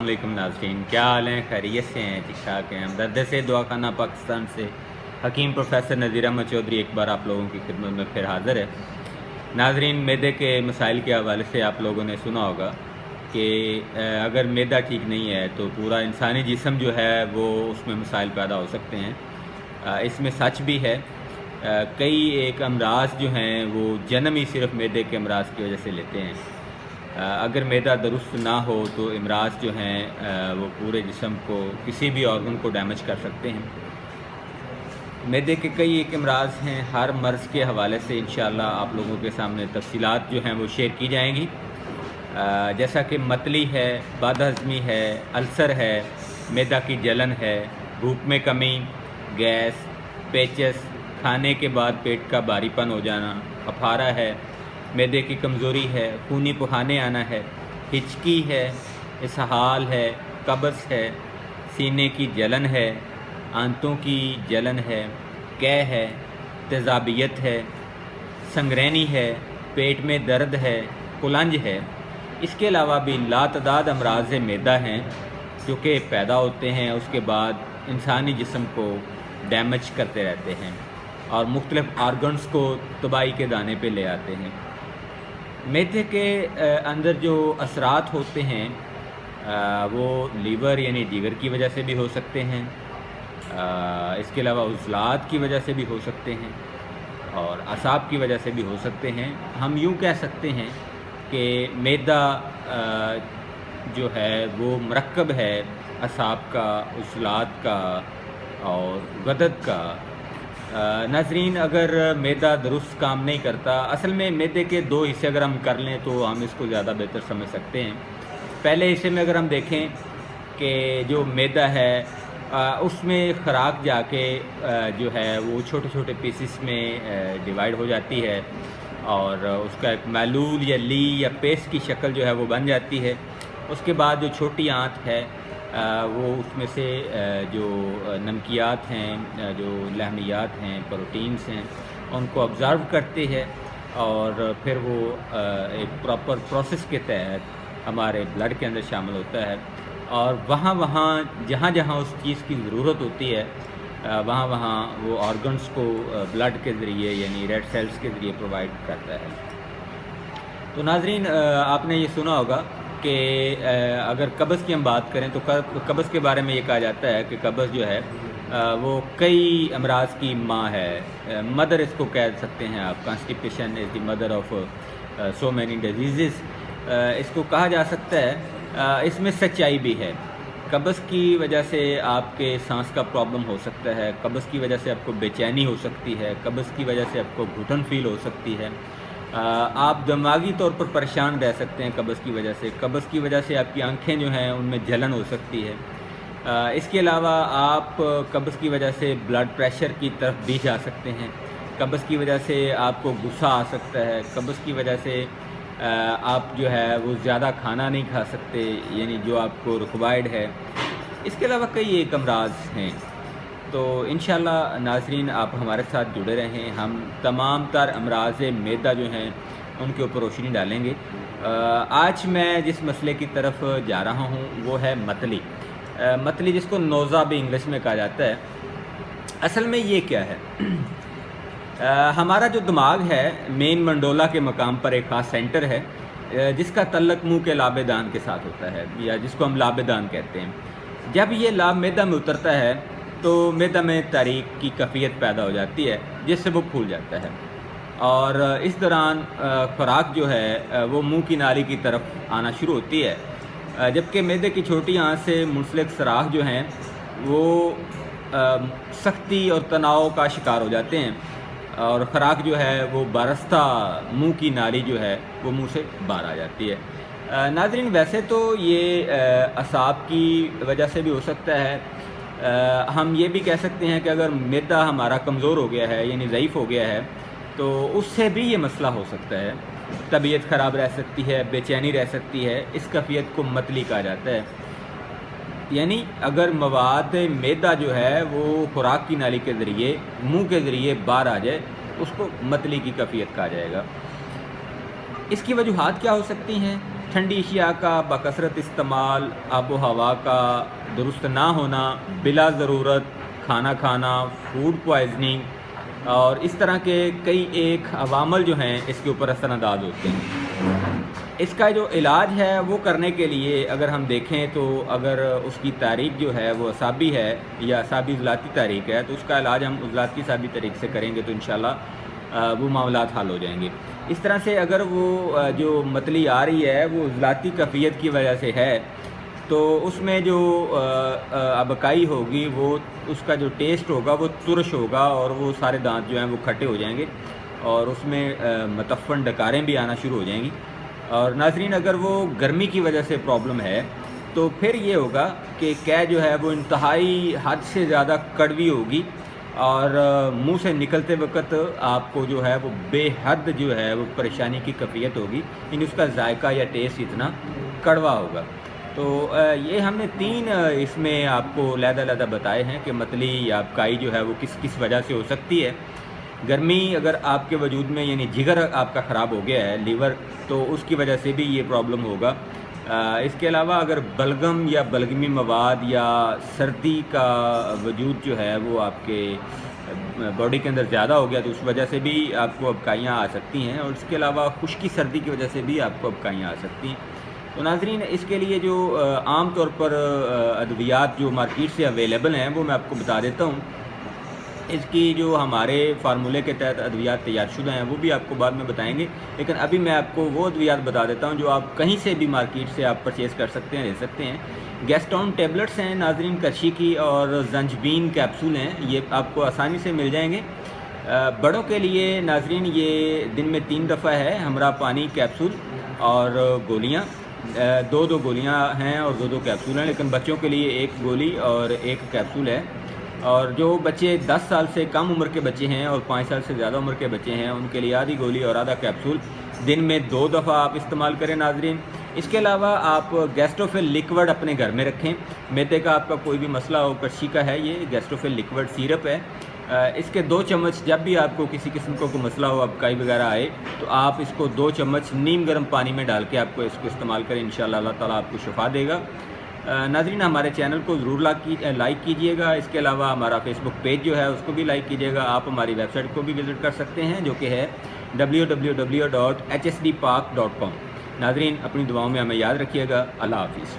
السلام علیکم ناظرین، کیا حال ہیں؟ خیریت سے ہیں؟ ٹھیک ٹھاک ہیں؟ ہمدرد سے دعا خانہ پاکستان سے حکیم پروفیسر نذیر احمد چودھری ایک بار آپ لوگوں کی خدمت میں پھر حاضر ہے۔ ناظرین، معدے کے مسائل کے حوالے سے آپ لوگوں نے سنا ہوگا کہ اگر معدہ ٹھیک نہیں ہے تو پورا انسانی جسم جو ہے وہ اس میں مسائل پیدا ہو سکتے ہیں۔ اس میں سچ بھی ہے، کئی ایک امراض جو ہیں وہ جنم ہی صرف معدے کے امراض کی وجہ سے لیتے ہیں۔ اگر معدہ درست نہ ہو تو امراض جو ہیں وہ پورے جسم کو، کسی بھی آرگن کو ڈیمیج کر سکتے ہیں۔ معدے کے کئی ایک امراض ہیں، ہر مرض کے حوالے سے انشاءاللہ آپ لوگوں کے سامنے تفصیلات جو ہیں وہ شیئر کی جائیں گی، جیسا کہ متلی ہے، بد ہضمی ہے، السر ہے، معدہ کی جلن ہے، بھوک میں کمی، گیس، پیچس، کھانے کے بعد پیٹ کا بھاری پن ہو جانا، پھپھارا ہے، معدے کی کمزوری ہے، خونی پخانے آنا ہے، ہچکی ہے، اسہال ہے، قبض ہے، سینے کی جلن ہے، آنتوں کی جلن ہے، قے ہے، تیزابیت ہے، سنگرینی ہے، پیٹ میں درد ہے، قلنج ہے۔ اس کے علاوہ بھی لاتعداد امراض معدہ ہیں جو کہ پیدا ہوتے ہیں، اس کے بعد انسانی جسم کو ڈیمیج کرتے رہتے ہیں اور مختلف آرگنز کو تباہی کے دانے پہ لے آتے ہیں۔ معدے کے اندر جو اثرات ہوتے ہیں وہ لیور یعنی جگر کی وجہ سے بھی ہو سکتے ہیں، اس کے علاوہ عضلات کی وجہ سے بھی ہو سکتے ہیں اور اعصاب کی وجہ سے بھی ہو سکتے ہیں۔ ہم یوں کہہ سکتے ہیں کہ معدہ جو ہے وہ مرکب ہے اعصاب کا، عضلات کا اور غدد کا۔ ناظرین، اگر معدہ درست کام نہیں کرتا، اصل میں معدے کے دو حصے اگر ہم کر لیں تو ہم اس کو زیادہ بہتر سمجھ سکتے ہیں۔ پہلے حصے میں اگر ہم دیکھیں کہ جو معدہ ہے اس میں خوراک جا کے جو ہے وہ چھوٹے چھوٹے پیسز میں ڈیوائیڈ ہو جاتی ہے اور اس کا ایک محلول یا لی یا پیسٹ کی شکل جو ہے وہ بن جاتی ہے۔ اس کے بعد جو چھوٹی آنت ہے وہ اس میں سے جو نمکیات ہیں، جو لحمیات ہیں، پروٹینز ہیں، ان کو آبزرو کرتی ہے اور پھر وہ ایک پراپر پروسیس کے تحت ہمارے بلڈ کے اندر شامل ہوتا ہے اور وہاں جہاں جہاں اس چیز کی ضرورت ہوتی ہے وہاں وہ آرگنز کو بلڈ کے ذریعے یعنی ریڈ سیلز کے ذریعے پرووائڈ کرتا ہے۔ تو ناظرین، آپ نے یہ سنا ہوگا کہ اگر قبض کی ہم بات کریں تو قبض کے بارے میں یہ کہا جاتا ہے کہ قبض جو ہے وہ کئی امراض کی ماں ہے، مدر اس کو کہہ سکتے ہیں آپ۔ Constipation is the mother of so many diseases, اس کو کہا جا سکتا ہے۔ اس میں سچائی بھی ہے۔ قبض کی وجہ سے آپ کے سانس کا پرابلم ہو سکتا ہے، قبض کی وجہ سے آپ کو بے چینی ہو سکتی ہے، قبض کی وجہ سے آپ کو گھٹن فیل ہو سکتی ہے، آپ دماغی طور پر پریشان رہ سکتے ہیں قبض کی وجہ سے، قبض کی وجہ سے آپ کی آنکھیں جو ہیں ان میں جلن ہو سکتی ہے۔ اس کے علاوہ آپ قبض کی وجہ سے بلڈ پریشر کی طرف بھی جا سکتے ہیں، قبض کی وجہ سے آپ کو غصہ آ سکتا ہے، قبض کی وجہ سے آپ جو ہے وہ زیادہ کھانا نہیں کھا سکتے یعنی جو آپ کو ریکوائرڈ ہے۔ اس کے علاوہ کئی ایک امراض ہیں۔ تو انشاءاللہ ناظرین، آپ ہمارے ساتھ جڑے رہیں، ہم تمام تر امراض معدہ جو ہیں ان کے اوپر روشنی ڈالیں گے۔ آج میں جس مسئلے کی طرف جا رہا ہوں وہ ہے متلی، متلی جس کو نوزا بھی انگلش میں کہا جاتا ہے۔ اصل میں یہ کیا ہے؟ ہمارا جو دماغ ہے مین منڈولا کے مقام پر ایک خاص سینٹر ہے جس کا تعلق منہ کے لابِ دان کے ساتھ ہوتا ہے یا جس کو ہم لابِ دان کہتے ہیں۔ جب یہ لاب معدہ میں اترتا ہے تو معدہ میں تاریک کی کیفیت پیدا ہو جاتی ہے جس سے وہ پھول جاتا ہے اور اس دوران خوراک جو ہے وہ منہ کی نالی کی طرف آنا شروع ہوتی ہے، جبکہ معدے کی چھوٹی آنت سے منسلک سوراخ جو ہیں وہ سختی اور تناؤ کا شکار ہو جاتے ہیں اور خوراک جو ہے وہ برستہ منہ کی نالی جو ہے وہ منہ سے باہر آ جاتی ہے۔ ناظرین، ویسے تو یہ اعصاب کی وجہ سے بھی ہو سکتا ہے۔ ہم یہ بھی کہہ سکتے ہیں کہ اگر معدہ ہمارا کمزور ہو گیا ہے یعنی ضعیف ہو گیا ہے تو اس سے بھی یہ مسئلہ ہو سکتا ہے، طبیعت خراب رہ سکتی ہے، بے چینی رہ سکتی ہے۔ اس کیفیت کو متلی کہا جاتا ہے، یعنی اگر مواد معدہ جو ہے وہ خوراک کی نالی کے ذریعے منہ کے ذریعے باہر آ جائے اس کو متلی کی کیفیت کہا جائے گا۔ اس کی وجوہات کیا ہو سکتی ہیں؟ ٹھنڈی اشیاء کا بکثرت استعمال، آب و ہوا کا درست نہ ہونا، بلا ضرورت کھانا کھانا، فوڈ پوائزننگ اور اس طرح کے کئی ایک عوامل جو ہیں اس کے اوپر اثر انداز ہوتے ہیں۔ اس کا جو علاج ہے وہ کرنے کے لیے اگر ہم دیکھیں تو اگر اس کی تاریخ جو ہے وہ اعصابی ہے یا اعصابی عضلاتی تاریخ ہے تو اس کا علاج ہم عضلاتی اعصابی طریقے سے کریں گے تو انشاءاللہ وہ معاملات حل ہو جائیں گے۔ اس طرح سے اگر وہ جو متلی آ رہی ہے وہ عضلاتی کیفیت کی وجہ سے ہے تو اس میں جو ابکائی ہوگی وہ اس کا جو ٹیسٹ ہوگا وہ ترش ہوگا اور وہ سارے دانت جو ہیں وہ کھٹے ہو جائیں گے اور اس میں متفن ڈکاریں بھی آنا شروع ہو جائیں گی۔ اور ناظرین اگر وہ گرمی کی وجہ سے پرابلم ہے تو پھر یہ ہوگا کہ قے جو ہے وہ انتہائی حد سے زیادہ کڑوی ہوگی اور منہ سے نکلتے وقت آپ کو جو ہے وہ بے حد جو ہے وہ پریشانی کی کیفیت ہوگی، یعنی اس کا ذائقہ یا ٹیسٹ اتنا کڑوا ہوگا۔ تو یہ ہم نے 3 اس میں آپ کو علیحدہ بتائے ہیں کہ متلی یا ابکائی جو ہے وہ کس کس وجہ سے ہو سکتی ہے۔ گرمی اگر آپ کے وجود میں یعنی جگر آپ کا خراب ہو گیا ہے لیور تو اس کی وجہ سے بھی یہ پرابلم ہوگا۔ اس کے علاوہ اگر بلغم یا بلغمی مواد یا سردی کا وجود جو ہے وہ آپ کے باڈی کے اندر زیادہ ہو گیا تو اس وجہ سے بھی آپ کو ابکائیاں آ سکتی ہیں، اور اس کے علاوہ خشکی سردی کی وجہ سے بھی آپ کو ابکائیاں آ سکتی ہیں۔ تو ناظرین اس کے لیے جو عام طور پر ادویات جو مارکیٹ سے اویلیبل ہیں وہ میں آپ کو بتا دیتا ہوں۔ اس کی جو ہمارے فارمولے کے تحت ادویات تیار شدہ ہیں وہ بھی آپ کو بعد میں بتائیں گے، لیکن ابھی میں آپ کو وہ ادویات بتا دیتا ہوں جو آپ کہیں سے بھی مارکیٹ سے آپ پرچیز کر سکتے ہیں، لے سکتے ہیں۔ گیسٹون ٹیبلٹس ہیں ناظرین کرشی کی، اور زنجبین کیپسول ہیں، یہ آپ کو آسانی سے مل جائیں گے۔ بڑوں کے لیے ناظرین یہ دن میں 3 دفعہ ہے، ہمراہ پانی کیپسول اور گولیاں، 2 گولیاں ہیں اور 2 کیپسول ہیں، لیکن بچوں کے لیے 1 گولی اور 1 کیپسول ہے۔ اور جو بچے 10 سال سے کم عمر کے بچے ہیں اور 5 سال سے زیادہ عمر کے بچے ہیں ان کے لیے آدھی گولی اور آدھا کیپسول دن میں 2 دفعہ آپ استعمال کریں ناظرین۔ اس کے علاوہ آپ گیسٹروفل لیکوڈ اپنے گھر میں رکھیں، میدے کا آپ کا کوئی بھی مسئلہ ہو، کرشی کا ہے، یہ گیسٹروفل لیکوڈ سیرپ ہے، اس کے 2 چمچ جب بھی آپ کو کسی قسم کا کوئی مسئلہ ہو، ابکائی وغیرہ آئے تو آپ اس کو 2 چمچ نیم گرم پانی میں ڈال کے آپ کو اس کو استعمال کریں، انشاءاللہ اللہ تعالیٰ آپ کو شفا دے گا۔ ناظرین ہمارے چینل کو ضرور لائک کیجئے گا، اس کے علاوہ ہمارا فیس بک پیج جو ہے اس کو بھی لائک کیجئے گا۔ آپ ہماری ویب سائٹ کو بھی وزٹ کر سکتے ہیں جو کہ ہے www.hsdpak.com۔ ناظرین اپنی دعاؤں میں ہمیں یاد رکھیے گا۔ اللہ حافظ۔